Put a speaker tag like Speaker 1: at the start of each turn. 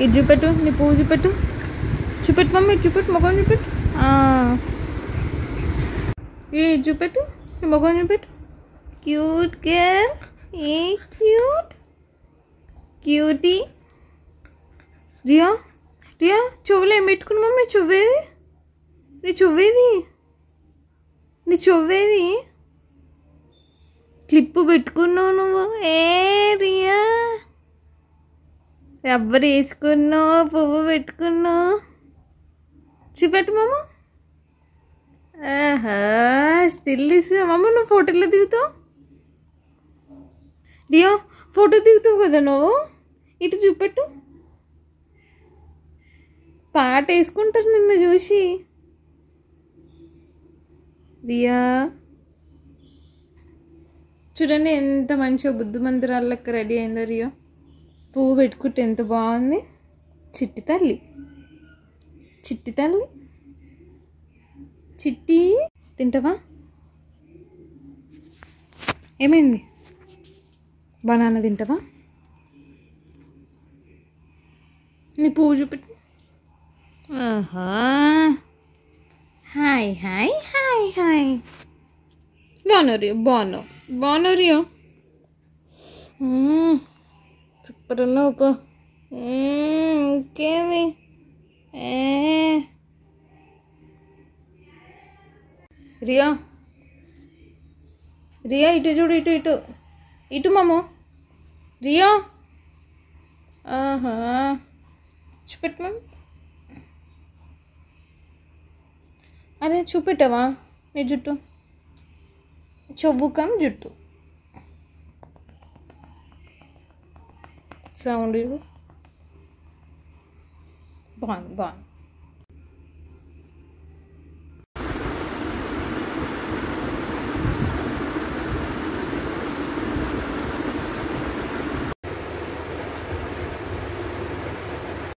Speaker 1: ఇది చూపెట్టు, నీ పువ్వు చూపెట్టు. చూపెట్టు మమ్మీ, చూపెట్టు, మొగం చూపెట్టు. ఏ చూపెట్టు, నీ మొగం చూపెట్టు. క్యూట్ గర్ల్, ఏ క్యూట్ క్యూటీ. రియా రియా, చెవులు ఏం పెట్టుకుని మమ్మీ? చెవ్వేది, నీ చెవ్వేది, నీ చెవ్వేది. క్లిప్పు పెట్టుకున్నావు నువ్వు. ఏ రియా, రబ్బర్ వేసుకున్నావు, పువ్వు పెట్టుకున్నావు. చూపెట్టు మమ్మ. ఆహా, స్టిల్ ఇస్తా మమ్మ. నువ్వు ఫోటోలో దిగుతావు రియా, ఫోటో దిగుతావు కదా నువ్వు. ఇటు చూపెట్టు. పాట వేసుకుంటారు నిన్ను చూసి. రియా చూడండి ఎంత మంచిగా బుద్ధిమంతురాలు లెక్క రెడీ అయిందో రియా. పువ్వు పెట్టుకుంటే ఎంత బాగుంది. చిట్టి తల్లి, చిట్టి తల్లి, చిట్టి. తింటావా? ఏమైంది? బనానా తింటావా? నీ పువ్వు చూపెట్టు. ఆహా, హాయ్ హాయ్ హాయ్ హాయ్. బాగున్నావు రియో, బాగున్నావు, బాగున్నావు రియో. సూపర్ ఉన్నావు పో. ఇంకేమి? రియా రియా, ఇటు చూడు, ఇటు ఇటు ఇటు మాము. రియా, ఆహా, చూపెట్టు మ్యామ్. అరే చూపెట్టావా నీ జుట్టు? చెవుకం జుట్టు సౌండ్ బాగుంది, బాగుంది.